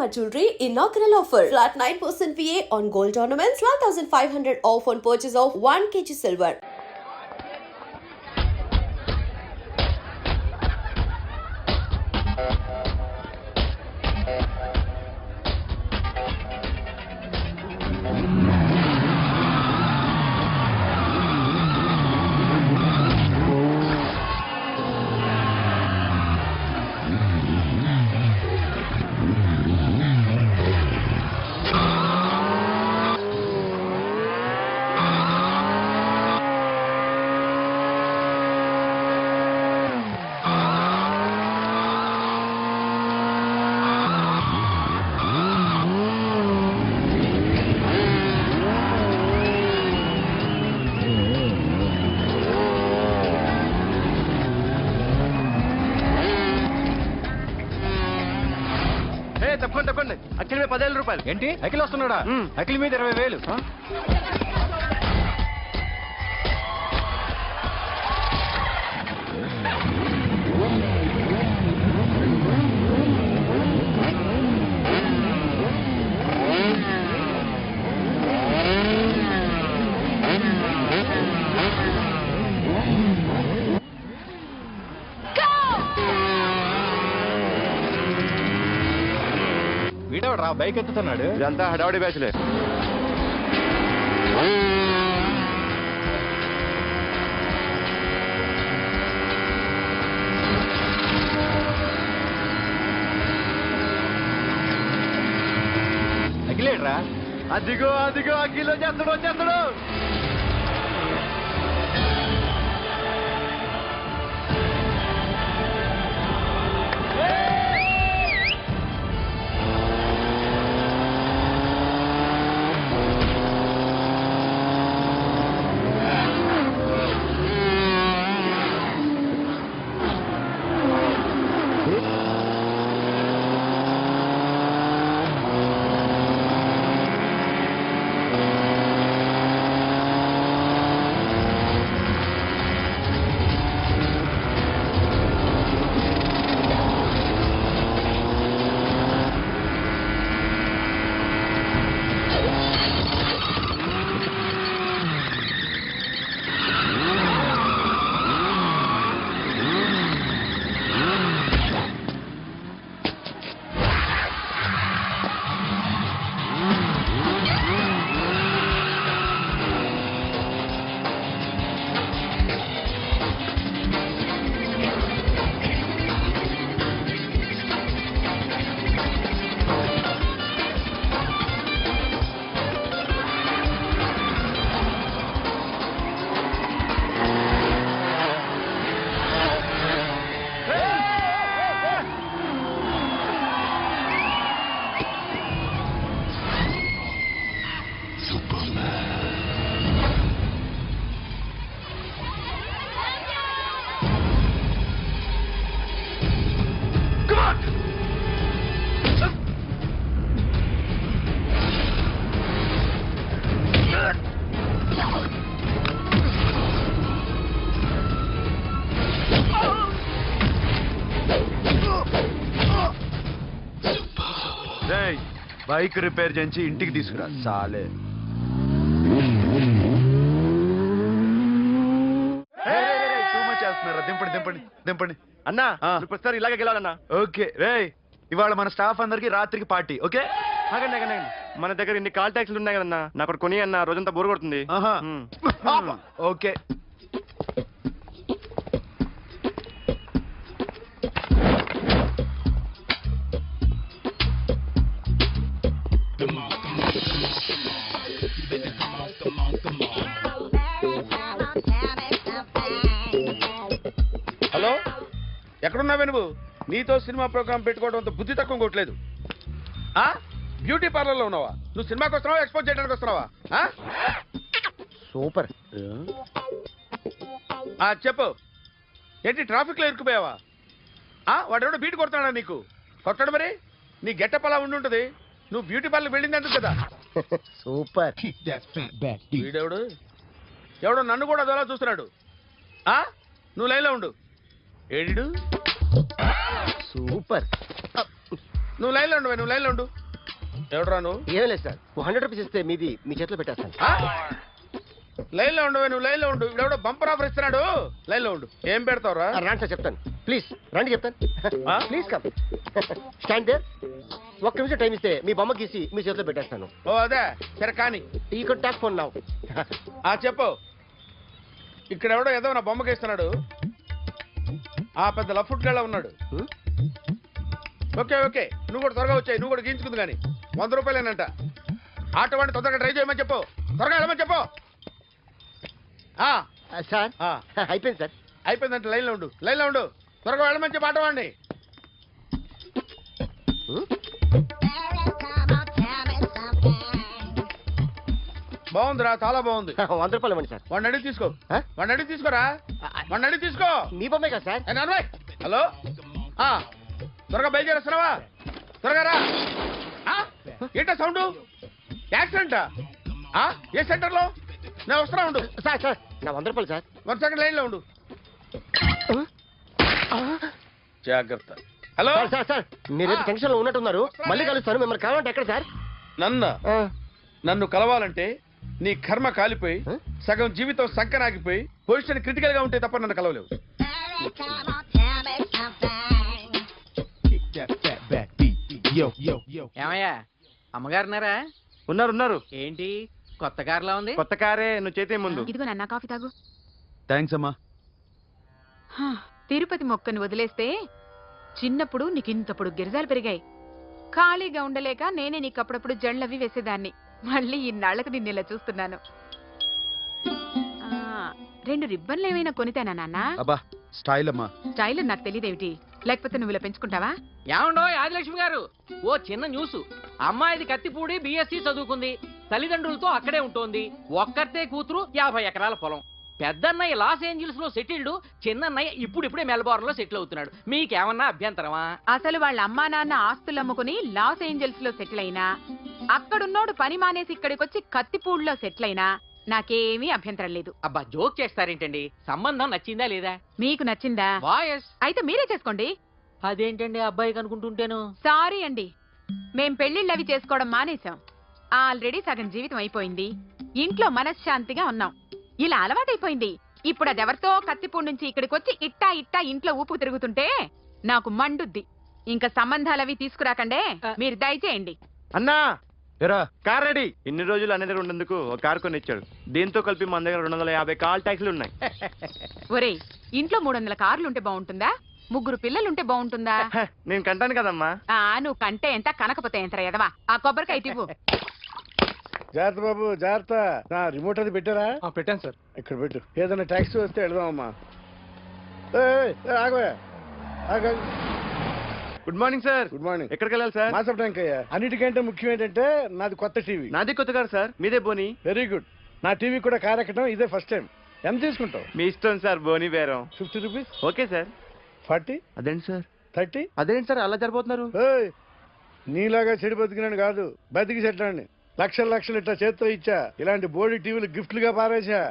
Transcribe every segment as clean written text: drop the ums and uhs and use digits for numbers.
Shalimar Jewelry inaugural offer. Flat 9% VA on gold ornaments, 12,500 off on purchase of 1 kg silver. తప్పండి అఖిల్ మీద 10,000 రూపాయలు. ఏంటి అఖిల్ వస్తున్నాడా? అఖిల్ మీద 20,000. వీడవడా బైక్ ఎత్తుతున్నాడు? ఇదంతా హడావుడి బ్యాచ్లే. అఖిలేట్రా? అదిగో అఖిల్ వచ్చేస్తాడు. బైక్ రిపేర్ చేయించి ఇంటికి తీసుకురా చాలే. చేస్తున్నారా? దింపండి అన్నా. ప్రస్తుతం ఇలాగే గెలాలన్నా. ఓకే రే, ఇవాళ మన స్టాఫ్ అందరికి రాత్రికి పార్టీ. ఓకే ఆగండి. మన దగ్గర ఇన్ని కాల్ ట్యాక్సీలు ఉన్నాయి కదన్నా, నాకు కొని అన్న రోజంతా బోర్ కొడుతుంది. ఓకే హలో, ఎక్కడున్నావే నువ్వు? నీతో సినిమా ప్రోగ్రామ్ పెట్టుకోవడంతో బుద్ధి తక్కువ కొట్టలేదు. బ్యూటీ పార్లర్లో ఉన్నావా? నువ్వు సినిమాకి వస్తున్నావా, ఎక్స్పోజ్ చేయడానికి వస్తున్నావా? సూపర్. చెప్పు, ఏంటి ట్రాఫిక్లో ఇరుక్కుపోయావా? వాడెవడో బీట్ కొడతాడా నీకు? కొట్టాడు మరి. నీ గెట్టప్ అలా ఉండుంటది. నువ్వు బ్యూటీ పార్లర్ వెళ్ళింది ఎందుకు కదా? సూపర్. వీడెవడు? ఎవడో నన్ను కూడా అదోలా చూస్తున్నాడు. నువ్వు లైన్లో ఉండు. ఏడు సూపర్. నువ్వు లైన్లో ఉండు ఎవడరా నువ్వు? ఏం లేదు సార్, 100 రూపీస్ ఇస్తే మీది మీ చేతిలో పెట్టేస్తాను. లైన్లో ఉండు ఇవిడెవడో బంపర్ ఆఫర్ ఇస్తున్నాడు. లైన్లో ఉండు. ఏం పెడతావురా? రాండి సార్ చెప్తాను, ప్లీజ్ రండి చెప్తాను. Please come stand there. ఒక్క నిమిషం టైం ఇస్తే మీ బొమ్మ గీసి మీ చేతిలో పెట్టేస్తాను. ఓ అదే సరే కానీ ఈ కుడ్ టాక్ ఫోన్ నౌ. చెప్పు. ఇక్కడ ఎవడో ఏదో నా బొమ్మకి ఇస్తున్నాడు. ఆ పెద్ద లఫుట్ గళ్ళ ఉన్నాడు. ఓకే నువ్వు కూడా త్వరగా వచ్చాయి. నువ్వు కూడా గీంచుకుంది కానీ 100 రూపాయలేనంట. ఆటో వాడిని తొందరగా ట్రై చేయమని చెప్పు. త్వరగా వెళ్ళమని చెప్పు. సార్ అయిపోయింది సార్. అయిపోయిందంటే లైన్లో ఉండు త్వరగా వెళ్ళమని చెప్పు ఆటో వాడిని. బాగుందిరా, చాలా బాగుంది. 100 రూపాయలు ఇవ్వండి సార్. వాడిని అడిగి తీసుకోరా. వాడిని అడిగి తీసుకో. మీ బొమ్మే కదా సార్. హలో త్వరగా బయలుదేరేస్తున్నావా? త్వరగా రా. ఏంటా సౌండ్? యాక్సిడెంటా? ఏ సెంటర్ లో? నేను వస్తున్నా ఉండు. సార్ నా 100 రూపాయలు సార్. 1 సెకండ్ లైన్ లో ఉండు. జాగ్రత్త. హలో సార్ మీరేదో టెన్షన్ లో ఉన్నట్టున్నారు. మళ్ళీ కలుస్తాను. మిమ్మల్ని కావాలంటే ఎక్కడ సార్? నన్ను కలవాలంటే నీ కర్మ కాలిపోయి సగం జీవితం సంకనాగిపోయి పొజిషన్ క్రిటికల్ గా ఉంటే తప్ప నన్ను కలవలేవు. ఏమయ్యా అమ్మగారున్నారా? ఉన్నారు. ఏంటి కొత్త కారులా ఉంది? కొత్త కారే, నువ్వు చేతే ముందు. ఇదిగో నాన్న కాఫీ తాగు. థ్యాంక్స్ అమ్మా. తిరుపతి మొక్కను వదిలేస్తే చిన్నప్పుడు నీకింతప్పుడు గిరిజాలు పెరిగాయి. ఖాళీగా ఉండలేక నేనే నీకు అప్పుడప్పుడు జళ్ళవి వేసేదాన్ని. మళ్ళీ ఇన్నాళ్లకు నిన్ను ఇలా చూస్తున్నాను. 2 రిబ్బన్లు ఏమైనా కొనితేనా నాన్న? అబ్బా స్టైల్ అమ్మా. స్టైల్ నాకు తెలియదేమిటి? లేకపోతే నువ్వు ఇలా పెంచుకుంటావా? ఏమండో ఆదిలక్ష్మి గారు, ఓ చిన్న న్యూస్. అమ్మాయిది కత్తిపూడి BSc చదువుకుంది. తల్లిదండ్రులతో అక్కడే ఉంటోంది. ఒక్కతే కూతురు, 50 ఎకరాల పొలం. పెద్దన్నయ్య లాస్ ఏంజల్స్ లో సెటిల్డ్, చిన్నన్నయ్య ఇప్పుడిప్పుడే మెల్బోర్న్ లో సెటిల్ అవుతున్నాడు. మీకేమన్నా అభ్యంతరమా? అసలు వాళ్ళ అమ్మా నాన్న ఆస్తులు అమ్ముకుని లాస్ ఏంజల్స్ లో సెటిల్ అయినా, అక్కడున్నోడు పని మానేసి ఇక్కడికొచ్చి కత్తిపూడిలో సెటిల్ అయినా నాకేమీ అభ్యంతరం లేదు. అబ్బా జోక్ చేస్తారేంటండి? సంబంధం నచ్చిందా లేదా? మీకు నచ్చిందా? వాయస్ అయితే మీరే చేసుకోండి. అదేంటండి అబ్బాయికి అనుకుంటుంటేను? సారీ అండి, మేం పెళ్లిళ్ళు అవి చేసుకోవడం మానేశాం. ఆల్రెడీ సగం జీవితం అయిపోయింది. ఇంట్లో మనశ్శాంతిగా ఉన్నాం. ఇలా అలవాటైపోయింది. ఇప్పుడు అదెవరితో కత్తిపూడి నుంచి ఇక్కడికి వచ్చి ఇట్టా ఇంట్లో ఊపు తిరుగుతుంటే నాకు మండుద్ది. ఇంకా సంబంధాలవి తీసుకురాకండే, మీరు దయచేయండి. అన్నా ఎరా కార్ రెడీ. ఇన్ని రోజులు అన్న దగ్గర ఉండేందుకు ఒక కార్ కొని ఇచ్చాడు. దీంతో కలిపి మన దగ్గర 250 కాల్ ట్యాక్సీలు ఉన్నాయి. ఒరేయ్, ఇంట్లో 300 కార్లుంటే బాగుంటుందా? 3 పిల్లలుంటే బాగుంటుందా? నేను కంటాను కదమ్మా. నువ్వు కంటే ఎంత కనకపోతే ఎంత ఎదవా. ఆ కొబ్బరికాయ తివ్వు. జాగ్రత్త బాబు, జాగ్రత్త. నా రిమోట్ అది పెట్టారా? పెట్టాను సార్. ఇక్కడ పెట్టు. ఏదైనా ట్యాక్సీ వస్తే వెళదామమ్మా. ఆగవా. Good morning sir. Good morning. ఎక్కడికి వెళ్ళాలి సార్? మాసప్ ట్యాంక్ అయ్యా. అన్నిటికంటే ముఖ్యం ఏంటంటే నాది కొత్త టీవీ. నాది కొత్త కారు సార్, మీదే బోని. Very good. నా టీవీ కూడా కార్ ఎక్కడం ఇదే ఫస్ట్ టైం. ఎంత తీసుకుంటావు? మీ ఇష్టం సార్, బోని బేరం. 50 రూపీస్. Okay sir. 40. అదేంటి సార్? 30. అదేంటి సార్ అలా జరిపోతున్నారు? నీలాగా చెడు బతికినాను కాదు, బతికి చెట్లాండి. లక్షలు ఇట్లా చేత్తో ఇచ్చా. ఇలాంటి బోడి టీవీలు గిఫ్ట్లుగా పారేసా.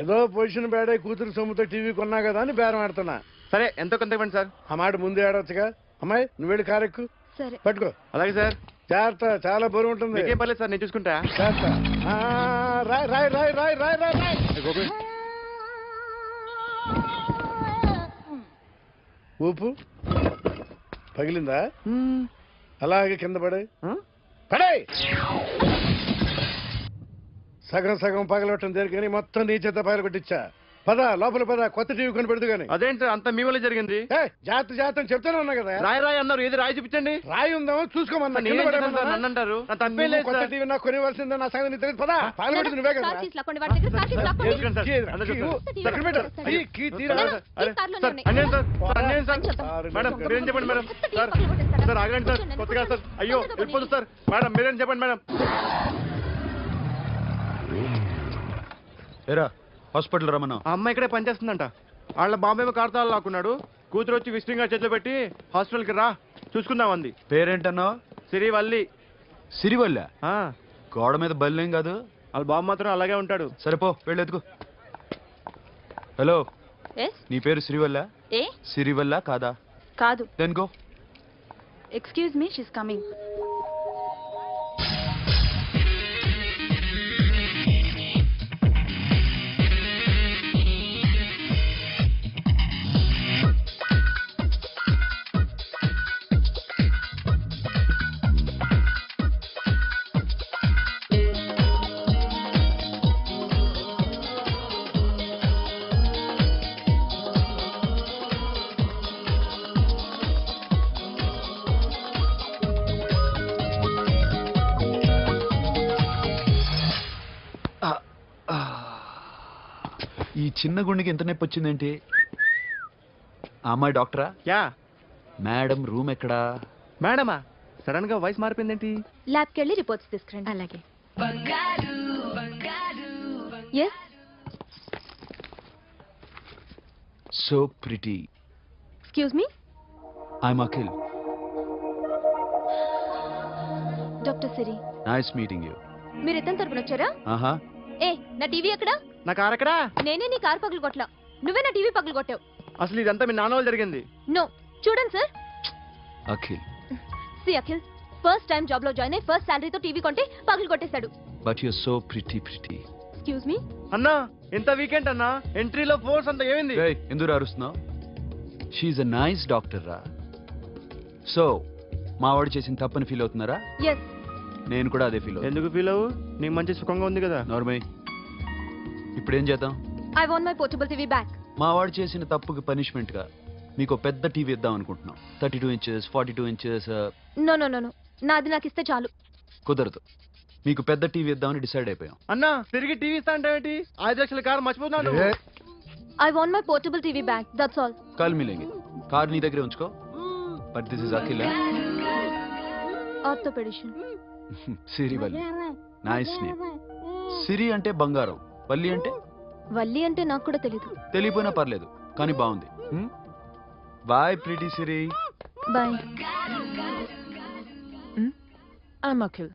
ఏదో పొజిషన్ బేడై కూతురు సొమ్ముతో టీవీ కొన్నా కదా అని బేరం ఆడుతున్నా. సరే ఎంతో కొంత ఇవ్వండి సార్. ఆ మాట ముందే ఆడవచ్చుగా. అమ్మాయి నువ్వు వెళ్ళి కారెక్కు. పట్టుకో. అలాగే సార్. జాగ్రత్త, చాలా బరువు ఉంటుంది. ఏం పర్లేదు సార్, నేను చూసుకుంటా. జాగ్రత్త. రాయ్. ఊపు పగిలిందా? అలాగే కింద పడే. సగం పగలవటం జరిగి మొత్తం నీ చేత పగల కొట్టించా. పద లోపల పద, కొత్త టీవీ కొని పెడదు గానీ. అదేంటి సార్ అంత మీ వల్ల జరిగింది? జాగ్రత్త చెప్తానే ఉన్నా కదా. రాయి అన్నారు, ఏది రాయి చూపించండి. రాయి ఉందామో చూసుకోమన్నా. అంటారు కొత్త టీవీ నాకు కొనివ్వాల్సిందే. నా సంగతి తెలియదు. పద పగలగొట్టి నువ్వే కదా. మేడం మీరేం చెప్పండి మేడం. సార్ ఆగండి సార్, కొత్తగా సార్. అయ్యో వెళ్ళిపోతుంది సార్. మేడం మీరేం చెప్పండి మేడం. ఏరా హాస్పిటల్ రమ్మన్నా. ఆ అమ్మాయి ఇక్కడే పనిచేస్తుందంట. వాళ్ళ బాంబేమో కార్తాలు లాక్కున్నాడు. కూతురు వచ్చి విజిటింగ్ కార్డ్ చేతిలో పెట్టి హాస్పిటల్కి రా చూసుకుందాం అంది. పేరేంటన్నావు? సిరివల్లి. సిరివల్ల? గోడ మీద బల్లేం కాదు. వాళ్ళ బాబు మాత్రం అలాగే ఉంటాడు. సరిపో వెళ్ళి ఎత్తుకు. హలో, నీ పేరు సిరివల్ల? సిరివల్ల కాదా? కాదు. Then go. Excuse me, she's coming. ఈ చిన్న గుండెకి ఎంత నొప్పి వచ్చిందేంటి? ఆ అమ్మాయి డాక్టరా? యా. మేడం రూమ్ ఎక్కడా? మేడమా? సడన్ గా వాయిస్ మారిపోయిందేంటి? ల్యాబ్కి వెళ్ళి రిపోర్ట్స్ తీసుకురండి. అలాగే. Yes. So pretty. Excuse me. I'm Akhil. Doctor Siri. Nice meeting you. మీరు ఇతని తరపున వచ్చారా? ఆహా. ఏ, నా టీవీ ఎక్కడా? నా కార్ ఎక్కడా? నేనే నీ కారు పగలు కొట్టలా, నువ్వే నా టీవీ పగలు కొట్టావు. అసలు ఇదంతా మీ నాన్న వాళ్ళు జరిగింది. నో, చూడండి sir. Akhil. See Akhil, first time job లో జాయిన్ అయ్యి ఫస్ట్ శాలరీతో టీవీ కొంటే పగలు కొట్టేశాడు. But you so pretty. Excuse me. అన్నా ఎంత వీకెండ్ అన్నా, ఎంట్రీలో ఫోర్స్ అంతా ఏమైంది? ఎందుకు అరుస్తున్నావు? షీఈ్ అ నైస్ డాక్టర్ రా. సో మా వాడు చేసిన తప్పని ఫీల్ అవుతున్నారా? ఎస్. నేను కూడా అదే ఫీల్ అవుతున్నా. ఎందుకు ఫీల్ అవ్వు? నీకు మంచి సుఖంగా ఉంది కదా. నార్మల్. ఇప్పుడు ఏం చేద్దాం? I want my portable TV back. మా వాడు చేసిన తప్పుకి పనిష్మెంట్ గా మీకు పెద్ద టీవీ ఇద్దాం అనుకుంటున్నాం. 32 inches, 42 inches. No no no no, నాది నాకు ఇస్తే చాలు. కుదరదు. మీకు పెద్ద టీవీ ఇద్దామని డిసైడ్ అయిపోయాం. అన్నా తిరిగి టీవీ ఇస్తా అంటే ఏంటి? 5 లక్షల కారు మర్చిపోతున్నాడు. I want my portable TV back, that's all. కల్ మిలేంగే. కార్ నీ దగ్గరే ఉంచుకో. But this is Akhil. Orthopedician. Siri Valli. Nice name. Siri అంటే బంగారం, వల్లి అంటే? వల్లి అంటే నాకు కూడా తెలీదు. తెలియపోయినా పర్లేదు, కానీ బాగుంది. Bye pretty Siri. Bye. I'm Akhil.